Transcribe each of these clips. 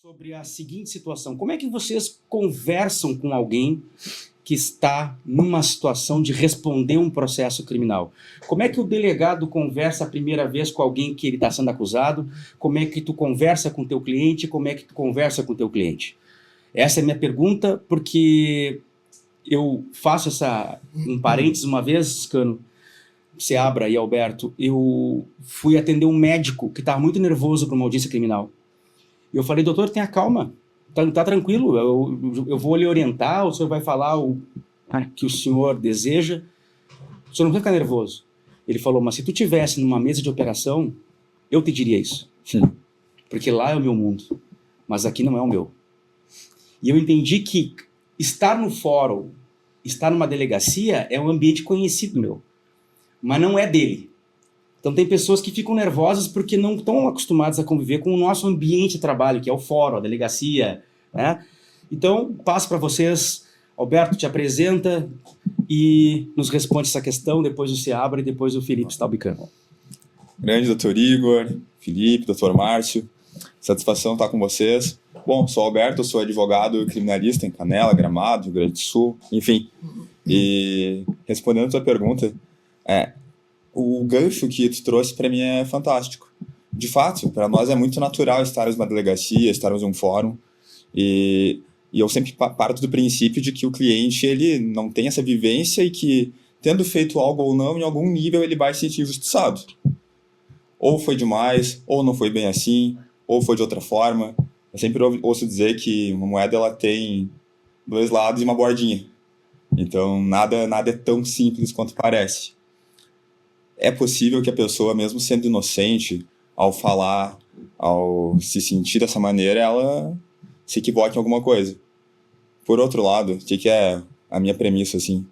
Sobre a seguinte situação. Como é que vocês conversam com alguém que está numa situação de responder um processo criminal? Como é que o delegado conversa a primeira vez com alguém que ele está sendo acusado? Como é que tu conversa com o teu cliente? Como é que tu conversa com o teu cliente? Essa é a minha pergunta, porque eu faço um parênteses uma vez, Cano, Seabra e Alberto, eu fui atender um médico que estava muito nervoso para uma audiência criminal. E eu falei, doutor, tenha calma, tá tranquilo, eu vou lhe orientar, o senhor vai falar o que o senhor deseja, o senhor não vai ficar nervoso. Ele falou, mas se tu estivesse numa mesa de operação, eu te diria isso. Porque lá é o meu mundo, mas aqui não é o meu. E eu entendi que estar no fórum, estar numa delegacia, é um ambiente conhecido meu, mas não é dele. Então tem pessoas que ficam nervosas porque não estão acostumadas a conviver com o nosso ambiente de trabalho, que é o fórum, a delegacia, né? Então, passo para vocês. Alberto te apresenta e nos responde essa questão, depois o Seabra e depois o Felipe Stalbicano. Grande doutor Igor, Felipe, doutor Márcio, satisfação estar com vocês. Bom, sou Alberto, sou advogado criminalista em Canela, Gramado, Rio Grande do Sul, enfim. E respondendo a tua pergunta, o gancho que tu trouxe para mim é fantástico. De fato, para nós é muito natural estarmos numa delegacia, estarmos em um fórum, e eu sempre parto do princípio de que o cliente ele não tem essa vivência e que, tendo feito algo ou não, em algum nível ele vai se sentir injustiçado. Ou foi demais, ou não foi bem assim, ou foi de outra forma. Eu sempre ouço dizer que uma moeda ela tem dois lados e uma bordinha. Então, nada é tão simples quanto parece. É possível que a pessoa, mesmo sendo inocente, ao falar, ao se sentir dessa maneira, ela se equivoque em alguma coisa. Por outro lado, o que é a minha premissa, assim?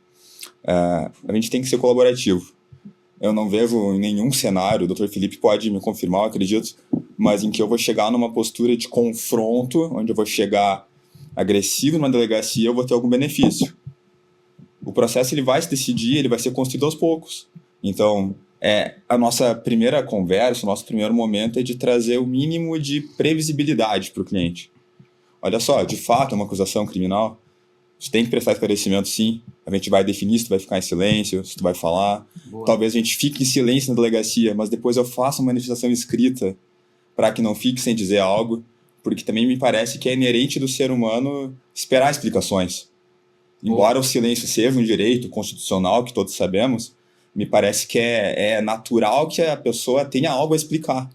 A gente tem que ser colaborativo. Eu não vejo em nenhum cenário, o Dr. Felipe pode me confirmar, eu acredito, mas em que eu vou chegar numa postura de confronto, onde eu vou chegar agressivo numa delegacia, eu vou ter algum benefício. O processo ele vai se decidir, ele vai ser construído aos poucos. Então, a nossa primeira conversa, o nosso primeiro momento é de trazer o mínimo de previsibilidade para o cliente. Olha só, de fato é uma acusação criminal, você tem que prestar esclarecimento sim, a gente vai definir se tu vai ficar em silêncio, se tu vai falar. Boa. Talvez a gente fique em silêncio na delegacia, mas depois eu faça uma manifestação escrita para que não fique sem dizer algo, porque também me parece que é inerente do ser humano esperar explicações. Embora o silêncio seja um direito constitucional, que todos sabemos, me parece que é natural que a pessoa tenha algo a explicar.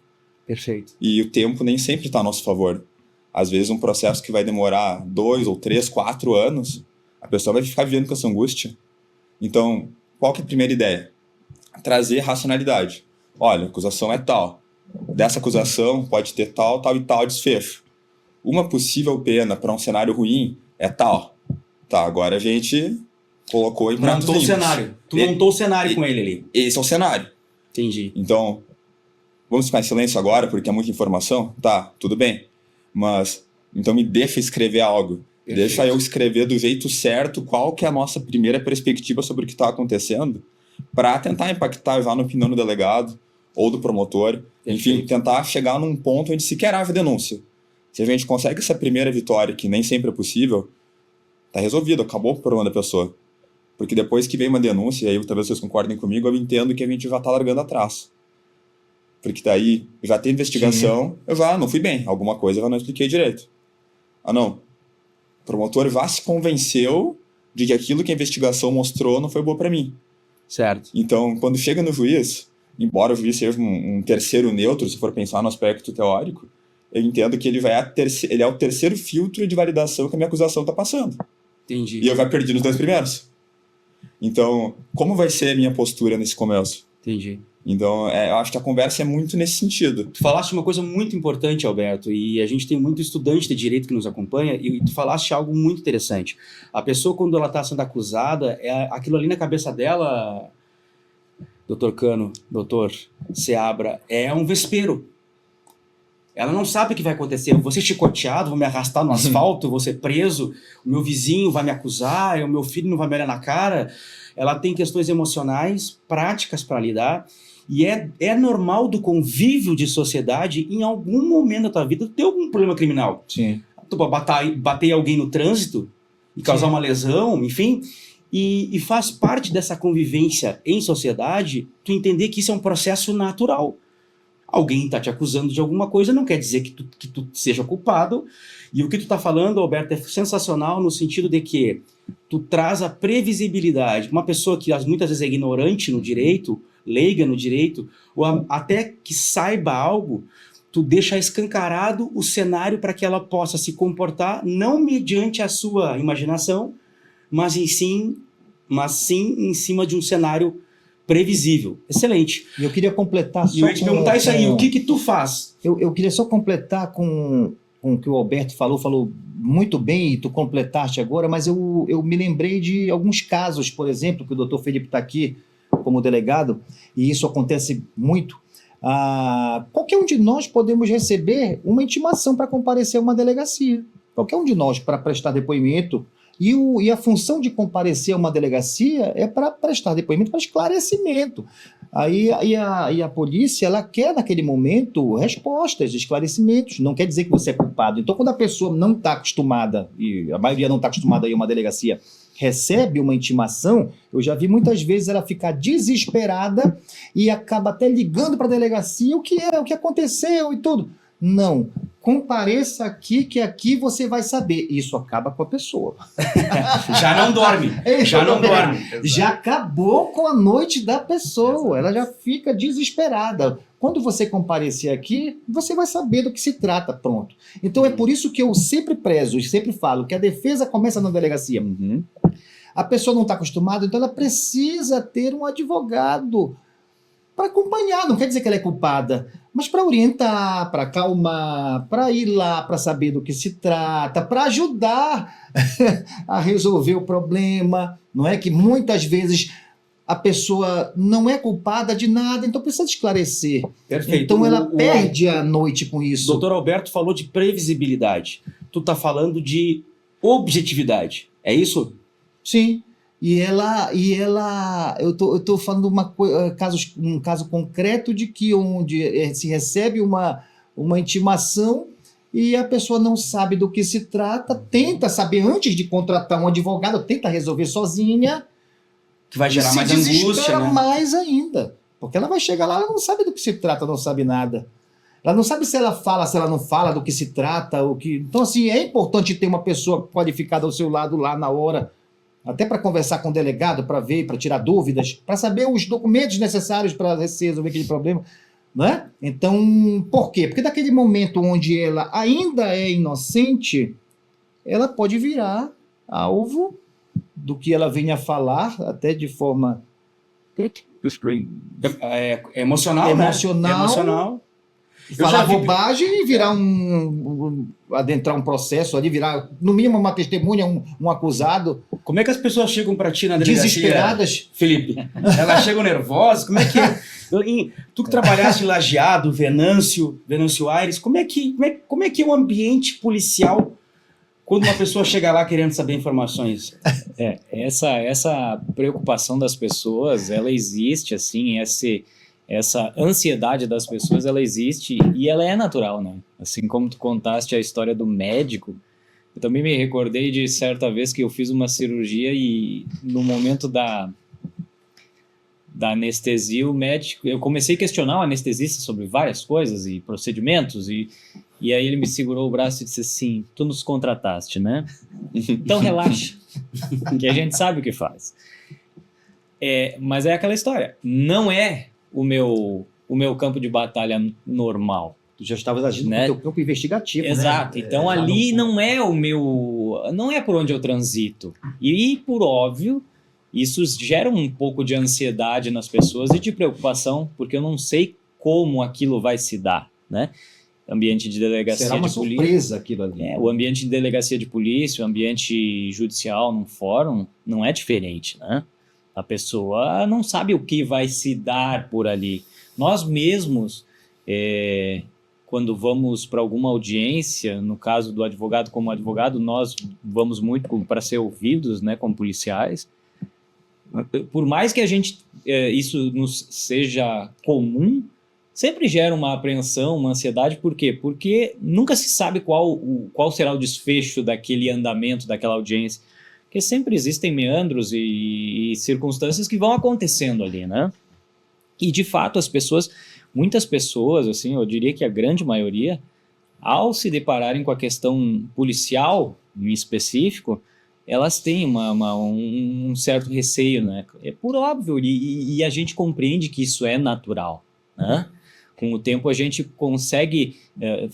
Perfeito. E o tempo nem sempre está a nosso favor. Às vezes um processo que vai demorar 2 ou 3, 4 anos, a pessoa vai ficar vivendo com essa angústia. Então, qual que é a primeira ideia? Trazer racionalidade. Olha, a acusação é tal. Dessa acusação pode ter tal, tal e tal desfecho. Uma possível pena para um cenário ruim é tal. Tá, agora a gente colocou em pratos limpos. Tu montou o cenário com ele ali. Esse é o cenário. Entendi. Então, vamos ficar em silêncio agora porque é muita informação? Tá, tudo bem. Mas, então me deixa escrever algo. Perfeito. Deixa eu escrever do jeito certo qual que é a nossa primeira perspectiva sobre o que está acontecendo para tentar impactar já na opinião do delegado ou do promotor. Perfeito. Enfim, tentar chegar num ponto onde sequer haja denúncia. Se a gente consegue essa primeira vitória, que nem sempre é possível, tá resolvido, acabou o problema da pessoa. Porque depois que vem uma denúncia, e aí talvez vocês concordem comigo, eu entendo que a gente já está largando atrás. Porque daí já tem investigação, eu já não fui bem, alguma coisa eu já não expliquei direito. Ah não, o promotor já se convenceu de que aquilo que a investigação mostrou não foi bom para mim. Certo. Então, quando chega no juiz, embora o juiz seja um terceiro neutro, se for pensar no aspecto teórico, eu entendo que ele é o terceiro filtro de validação que a minha acusação está passando. Entendi. E eu já perdi nos 2 primeiros. Então, como vai ser a minha postura nesse começo? Entendi. Então, eu acho que a conversa é muito nesse sentido. Tu falaste uma coisa muito importante, Alberto, e a gente tem muito estudante de direito que nos acompanha, e tu falaste algo muito interessante. A pessoa, quando ela está sendo acusada, aquilo ali na cabeça dela, doutor Cano, doutor Seabra, é um vespeiro. Ela não sabe o que vai acontecer. Eu vou ser chicoteado, vou me arrastar no asfalto, vou ser preso, o meu vizinho vai me acusar, o meu filho não vai me olhar na cara. Ela tem questões emocionais, práticas para lidar. E é normal do convívio de sociedade, em algum momento da tua vida, ter algum problema criminal. Sim. Tu pode bater alguém no trânsito e causar uma lesão, enfim. E faz parte dessa convivência em sociedade tu entender que isso é um processo natural. Alguém está te acusando de alguma coisa, não quer dizer que tu seja culpado. E o que tu está falando, Alberto, é sensacional no sentido de que tu traz a previsibilidade. Uma pessoa que muitas vezes é ignorante no direito, leiga no direito, ou até que saiba algo, tu deixa escancarado o cenário para que ela possa se comportar não mediante a sua imaginação, mas sim em cima de um cenário previsível. Excelente. E eu queria completar só E eu ia te perguntar isso aí, o que tu faz? Eu queria só completar com o que o Alberto falou muito bem, e tu completaste agora, mas eu me lembrei de alguns casos, por exemplo, que o doutor Felipe está aqui como delegado, e isso acontece muito. Qualquer um de nós podemos receber uma intimação para comparecer a uma delegacia. Qualquer um de nós para prestar depoimento. E a função de comparecer a uma delegacia é para prestar depoimento para esclarecimento. Aí a polícia, ela quer naquele momento respostas, esclarecimentos. Não quer dizer que você é culpado. Então, quando a pessoa não está acostumada, e a maioria não está acostumada a ir a uma delegacia, recebe uma intimação, eu já vi muitas vezes ela ficar desesperada e acaba até ligando para a delegacia o que aconteceu e tudo. Não, compareça aqui que aqui você vai saber. Isso acaba com a pessoa. Já não dorme. Já não dorme. Já acabou com a noite da pessoa. Ela já fica desesperada. Quando você comparecer aqui, você vai saber do que se trata, pronto. Então é por isso que eu sempre prezo e sempre falo que a defesa começa na delegacia. A pessoa não está acostumada, então ela precisa ter um advogado para acompanhar. Não quer dizer que ela é culpada, mas para orientar, para acalmar, para ir lá, para saber do que se trata, para ajudar a resolver o problema. Não é que muitas vezes a pessoa não é culpada de nada, então precisa esclarecer. Perfeito. Então ela perde a noite com isso. O doutor Alberto falou de previsibilidade. Tu está falando de objetividade. É isso? Sim. E ela, eu tô falando um caso concreto de que onde se recebe uma intimação e a pessoa não sabe do que se trata, tenta saber antes de contratar um advogado, tenta resolver sozinha, Que vai gerar mais angústia, desespera né? mais ainda, porque ela vai chegar lá, ela não sabe do que se trata, não sabe nada. Ela não sabe se ela fala, se ela não fala, do que se trata, o que. Então, assim, é importante ter uma pessoa qualificada ao seu lado lá na hora, até para conversar com o delegado, para ver, para tirar dúvidas, para saber os documentos necessários para resolver aquele problema, não é? Então, por quê? Porque daquele momento onde ela ainda é inocente, ela pode virar alvo do que ela venha falar, até de forma Emocional, né? Emocional. Falar bobagem e virar adentrar um processo ali, virar, no mínimo, uma testemunha, um acusado. Como é que as pessoas chegam para ti na delegacia? Desesperadas. Felipe, elas chegam nervosas? Como é que é? Tu que trabalhaste em Lajeado, Venâncio Aires, como é que é o ambiente policial quando uma pessoa chega lá querendo saber informações? Essa preocupação das pessoas, ela existe, assim, essa ansiedade das pessoas, ela existe e ela é natural, né? Assim como tu contaste a história do médico, eu também me recordei de certa vez que eu fiz uma cirurgia e no momento da anestesia, o médico, eu comecei a questionar o anestesista sobre várias coisas e procedimentos e aí ele me segurou o braço e disse assim: tu nos contrataste, né? Então relaxa, que a gente sabe o que faz. Mas é aquela história, não é o meu campo de batalha normal. Tu já estavas agindo Né? no teu campo investigativo, Exato. né? Então ali não é não é por onde eu transito. E por óbvio, isso gera um pouco de ansiedade nas pessoas e de preocupação, porque eu não sei como aquilo vai se dar, né? Ambiente de delegacia Será uma de polícia. surpresa aquilo ali. O ambiente de delegacia de polícia, o ambiente judicial num fórum não é diferente, né? A pessoa não sabe o que vai se dar por ali. Nós mesmos, quando vamos para alguma audiência, no caso do advogado como advogado, nós vamos muito para ser ouvidos, né, como policiais. por mais que a gente isso nos seja comum, sempre gera uma apreensão, uma ansiedade. Por quê? Porque nunca se sabe qual será o desfecho daquele andamento, daquela audiência. Porque sempre existem meandros e circunstâncias que vão acontecendo ali, né? E, de fato, muitas pessoas, assim, eu diria que a grande maioria, ao se depararem com a questão policial, em específico, elas têm um certo receio, né? É por óbvio, e a gente compreende que isso é natural, né? Com o tempo a gente consegue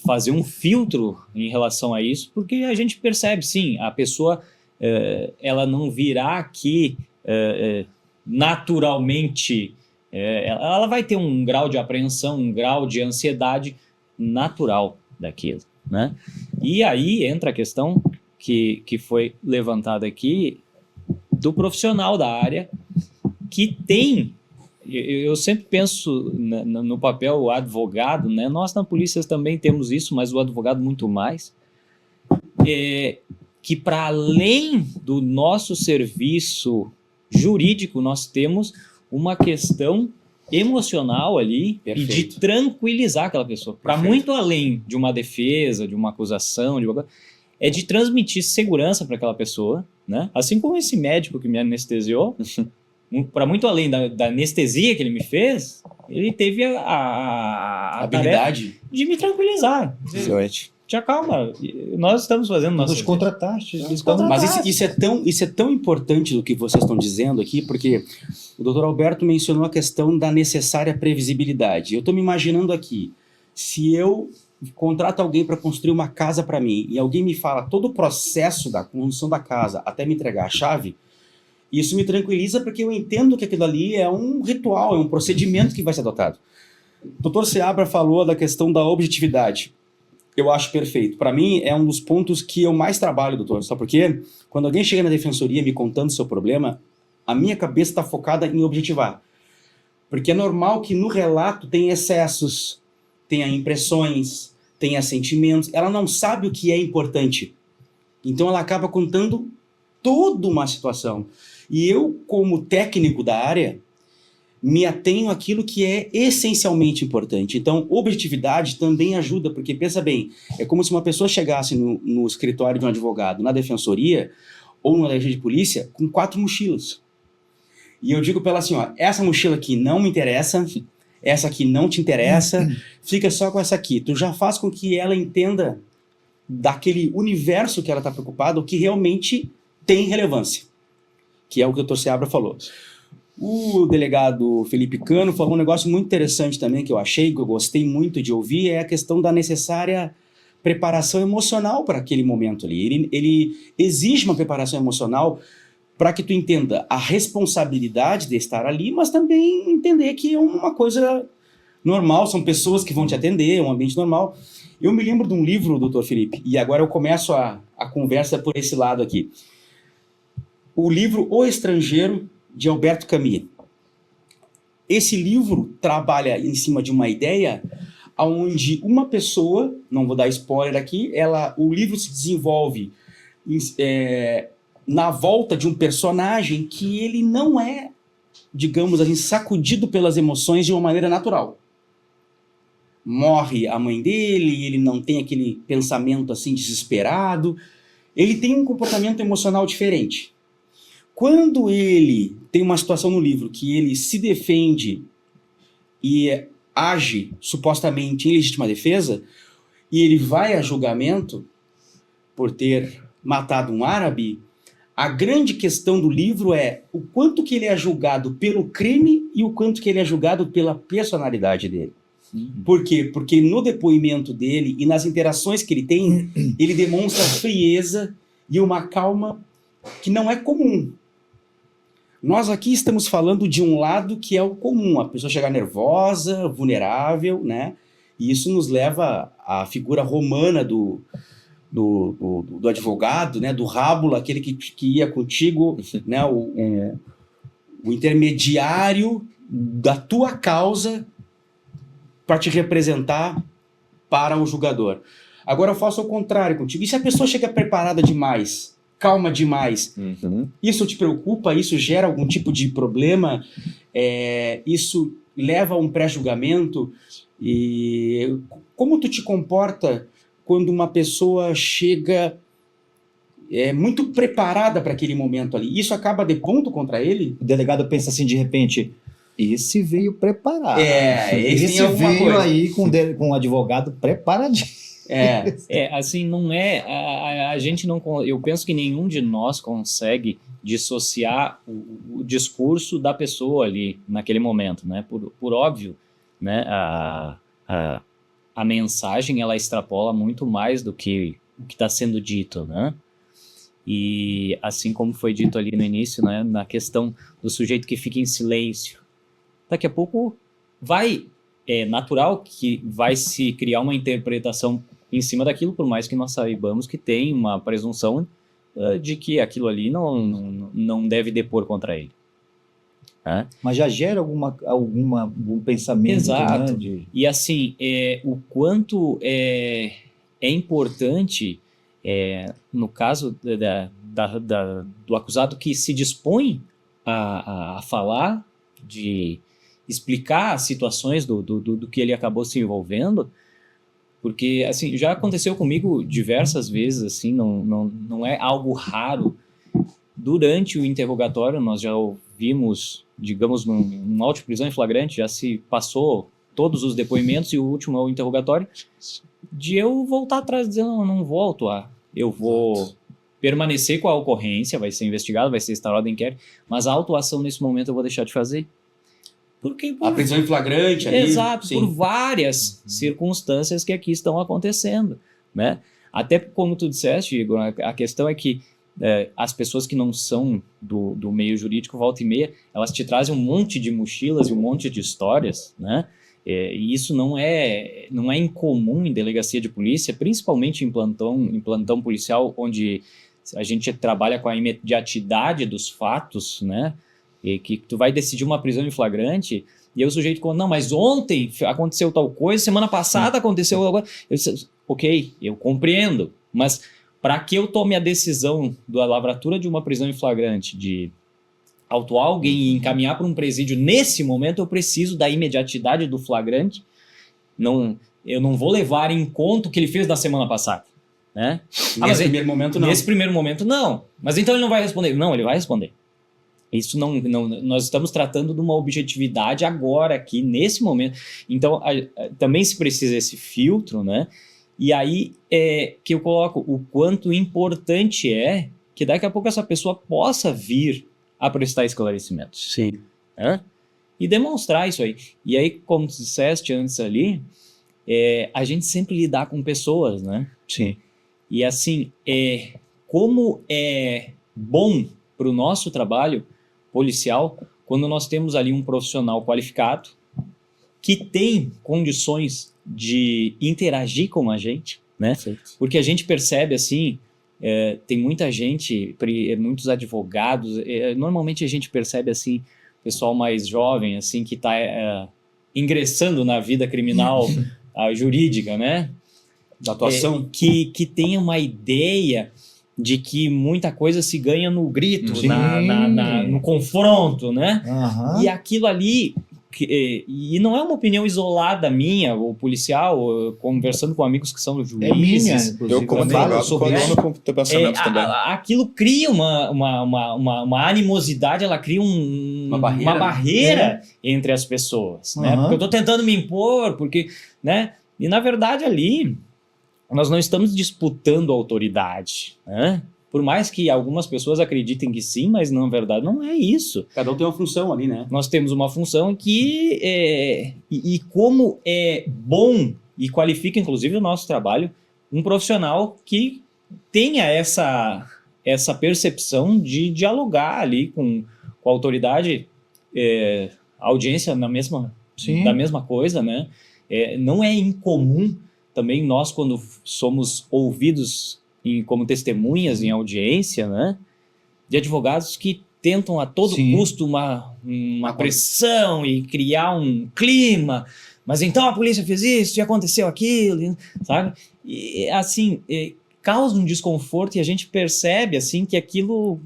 fazer um filtro em relação a isso, porque a gente percebe, sim, a pessoa ela não virá aqui naturalmente, ela vai ter um grau de apreensão, um grau de ansiedade natural daquilo, né? E aí entra a questão que foi levantada aqui do profissional da área que tem. Eu sempre penso no papel advogado, né? Nós na polícia também temos isso, mas o advogado muito mais, que para além do nosso serviço jurídico, nós temos uma questão emocional ali. Perfeito. E de tranquilizar aquela pessoa. Para muito além de uma defesa, de uma acusação, é de transmitir segurança para aquela pessoa, né? Assim como esse médico que me anestesiou, para muito além da anestesia que ele me fez, ele teve a habilidade de me tranquilizar. Excelente. Te acalma, nós estamos fazendo nosso Nos contrataste. Mas isso é tão importante do que vocês estão dizendo aqui, porque o doutor Alberto mencionou a questão da necessária previsibilidade. Eu estou me imaginando aqui, se eu contrato alguém para construir uma casa para mim e alguém me fala todo o processo da construção da casa até me entregar a chave, isso me tranquiliza porque eu entendo que aquilo ali é um ritual, é um procedimento que vai ser adotado. O doutor Seabra falou da questão da objetividade. Eu acho perfeito. Para mim, é um dos pontos que eu mais trabalho, doutor. Sabe por quê? Quando alguém chega na defensoria me contando o seu problema, a minha cabeça está focada em objetivar. Porque é normal que no relato tenha excessos, tenha impressões, tenha sentimentos. Ela não sabe o que é importante. Então, ela acaba contando toda uma situação. E eu, como técnico da área, me atenho àquilo que é essencialmente importante. Então, objetividade também ajuda, porque, pensa bem, é como se uma pessoa chegasse no escritório de um advogado, na defensoria, ou na delegacia de polícia, com 4 mochilas. E eu digo para ela assim, ó, essa mochila aqui não me interessa, essa aqui não te interessa, fica só com essa aqui. Tu já faz com que ela entenda daquele universo que ela está preocupada, o que realmente tem relevância, que é o que o Dr. Seabra falou. O delegado Felipe Cano falou um negócio muito interessante também, que eu achei, que eu gostei muito de ouvir, é a questão da necessária preparação emocional para aquele momento ali. Ele exige uma preparação emocional para que tu entenda a responsabilidade de estar ali, mas também entender que é uma coisa normal, são pessoas que vão te atender, é um ambiente normal. Eu me lembro de um livro, doutor Felipe, e agora eu começo a conversa por esse lado aqui. O livro O Estrangeiro, de Albert Camus. Esse livro trabalha em cima de uma ideia onde uma pessoa, não vou dar spoiler aqui, o livro se desenvolve na volta de um personagem que ele não é, digamos assim, sacudido pelas emoções de uma maneira natural. Morre a mãe dele, ele não tem aquele pensamento assim desesperado, ele tem um comportamento emocional diferente. Quando ele tem uma situação no livro que ele se defende e age supostamente em legítima defesa, e ele vai a julgamento por ter matado um árabe, a grande questão do livro é o quanto que ele é julgado pelo crime e o quanto que ele é julgado pela personalidade dele. Por quê? Porque no depoimento dele e nas interações que ele tem, ele demonstra frieza e uma calma que não é comum. Nós aqui estamos falando de um lado que é o comum, a pessoa chegar nervosa, vulnerável, né? E isso nos leva à figura romana do advogado, né? Do rábulo, aquele que ia contigo, né? O intermediário da tua causa para te representar para o julgador. Agora eu faço ao contrário contigo. E se a pessoa chega preparada demais calma demais. Uhum. Isso te preocupa? Isso gera algum tipo de problema? Isso leva a um pré-julgamento? E como tu te comporta quando uma pessoa chega muito preparada para aquele momento ali? Isso acaba de ponto contra ele? O delegado pensa assim, de repente, esse veio preparado. Esse tem alguma veio coisa. aí com um advogado preparadinho. Assim, não é. A gente não. Eu penso que nenhum de nós consegue dissociar o discurso da pessoa ali, naquele momento, né? Por óbvio, né? A mensagem, ela extrapola muito mais do que o que está sendo dito, né? E assim como foi dito ali no início, né? Na questão do sujeito que fica em silêncio. Daqui a pouco é natural que vai se criar uma interpretação em cima daquilo, por mais que nós saibamos que tem uma presunção de que aquilo ali não deve depor contra ele. Mas já gera algum pensamento. Exato. Né, E assim, o quanto é importante, no caso do acusado que se dispõe a falar, de explicar as situações do que ele acabou se envolvendo, porque assim, já aconteceu comigo diversas vezes, assim, não é algo raro. Durante o interrogatório, nós já ouvimos, digamos, num auto de prisão em flagrante, já se passou todos os depoimentos e o último é o interrogatório, de eu voltar atrás dizendo, não volto, eu vou permanecer com a ocorrência, vai ser investigado, vai ser instaurado inquérito, mas a autuação nesse momento eu vou deixar de fazer. Porque A prisão em flagrante ali. Exato, sim. por várias circunstâncias que aqui estão acontecendo, né? Até como tu disseste, Igor, a questão é que as pessoas que não são do meio jurídico, volta e meia, elas te trazem um monte de mochilas e um monte de histórias, né? E isso não é incomum em delegacia de polícia, principalmente em plantão policial, onde a gente trabalha com a imediatidade dos fatos, né? E que tu vai decidir uma prisão em flagrante, e aí o sujeito conta, não, mas ontem aconteceu tal coisa, semana passada aconteceu tal coisa. Eu disse, ok, eu compreendo, mas para que eu tome a decisão da lavratura de uma prisão em flagrante, de autuar alguém e encaminhar para um presídio nesse momento, eu preciso da imediatidade do flagrante. Eu não vou levar em conta o que ele fez na semana passada. Né? Nesse primeiro momento, não. Nesse primeiro momento, não. Mas então ele não vai responder. Não, ele vai responder. Isso não, nós estamos tratando de uma objetividade agora, aqui, nesse momento. Então, também se precisa esse filtro, né? E aí que eu coloco o quanto importante é que daqui a pouco essa pessoa possa vir a prestar esclarecimentos. Sim. Né? E demonstrar isso aí. E aí, como tu disseste antes ali, a gente sempre lidar com pessoas, né? Sim. E assim, como é bom para o nosso trabalho policial quando nós temos ali um profissional qualificado que tem condições de interagir com a gente, né? Certo. Porque a gente percebe assim, tem muita gente, muitos advogados, normalmente a gente percebe assim, pessoal mais jovem assim que está ingressando na vida criminal jurídica, né? Da atuação. Que tem uma ideia de que muita coisa se ganha no grito, no confronto, né? Uhum. E aquilo ali, e não é uma opinião isolada minha, ou policial, conversando com amigos que são juízes. É minha, inclusive. Eu, como advogado, colono com o teu pensamento também. Aquilo cria uma animosidade, ela cria uma barreira entre as pessoas, né? Porque eu estou tentando me impor, porque, né? E na verdade ali nós não estamos disputando autoridade, né? Por mais que algumas pessoas acreditem que sim, mas na verdade não é isso. Cada um tem uma função ali, né? Nós temos uma função que e como é bom e qualifica inclusive o nosso trabalho, um profissional que tenha essa percepção de dialogar ali com a autoridade, a audiência da mesma coisa, né? Não é incomum também nós, quando somos ouvidos como testemunhas em audiência, né, de advogados que tentam a todo custo uma pressão e criar um clima, mas então a polícia fez isso e aconteceu aquilo, sabe? E assim, causa um desconforto e a gente percebe assim que aquilo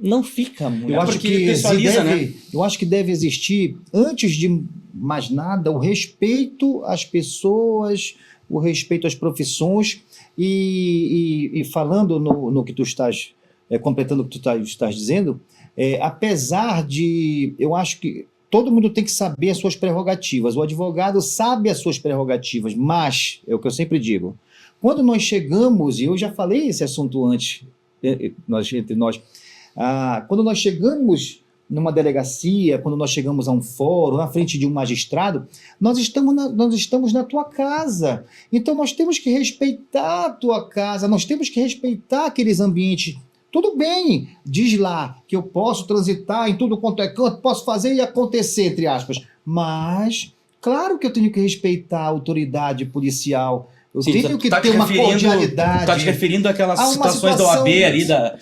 não fica muito. Eu acho porque que pessoaliza, eu acho que deve existir, antes de mais nada, o respeito às pessoas, o respeito às profissões e falando no que tu estás, completando o que tu estás dizendo, apesar de, eu acho que todo mundo tem que saber as suas prerrogativas, o advogado sabe as suas prerrogativas, mas, é o que eu sempre digo, quando nós chegamos, e eu já falei esse assunto antes, entre nós, quando nós chegamos numa delegacia, quando nós chegamos a um fórum, na frente de um magistrado, nós estamos na tua casa. Então nós temos que respeitar a tua casa, nós temos que respeitar aqueles ambientes. Tudo bem, diz lá que eu posso transitar em tudo quanto é canto, posso fazer e acontecer, entre aspas. Mas, claro que eu tenho que respeitar a autoridade policial. Eu tenho que ter uma cordialidade. Está te referindo àquelas Há uma situações da OAB ali, da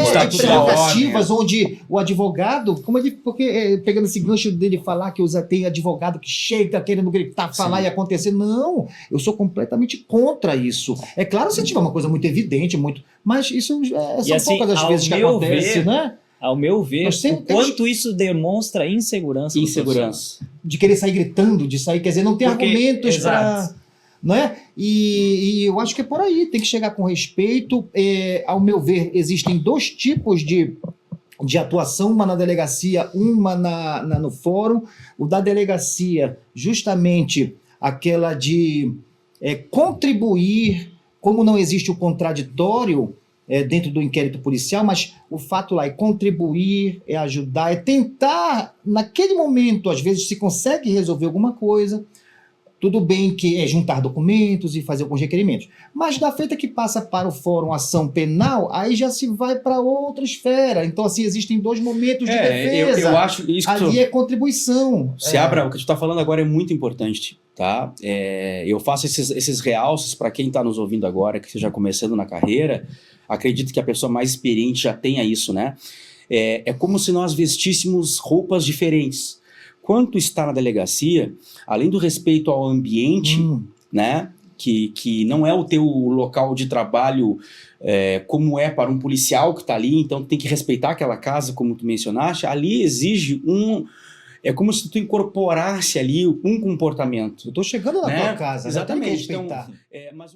Estatuto da Ordem. Onde o advogado, porque pegando esse gancho dele falar que tem advogado que chega querendo gritar, falar e acontecer. Não, eu sou completamente contra isso. É claro se tiver uma coisa muito evidente, mas isso são assim, poucas as vezes que acontece, né? Ao meu ver, o quanto isso demonstra insegurança. De querer sair gritando, de sair, quer dizer, não tem argumentos para... Né? E eu acho que é por aí, tem que chegar com respeito. Ao meu ver, existem dois tipos de atuação, uma na delegacia, uma no fórum. O da delegacia, justamente aquela de contribuir, como não existe o contraditório dentro do inquérito policial, mas o fato lá é contribuir, é ajudar, é tentar, naquele momento, às vezes se consegue resolver alguma coisa. Tudo bem que é juntar documentos e fazer alguns requerimentos. Mas da feita que passa para o fórum ação penal, aí já se vai para outra esfera. Então, assim, existem dois momentos de defesa. Eu acho isso ali é contribuição. Seabra, o que tu está falando agora é muito importante, tá? Eu faço esses realces para quem está nos ouvindo agora, que esteja começando na carreira. Acredito que a pessoa mais experiente já tenha isso, né? É como se nós vestíssemos roupas diferentes. Quando está na delegacia, além do respeito ao ambiente, né, que não é o teu local de trabalho como é para um policial que está ali, então tem que respeitar aquela casa, como tu mencionaste, ali exige é como se tu incorporasse ali um comportamento. Eu estou chegando na tua casa, exatamente. Então, mas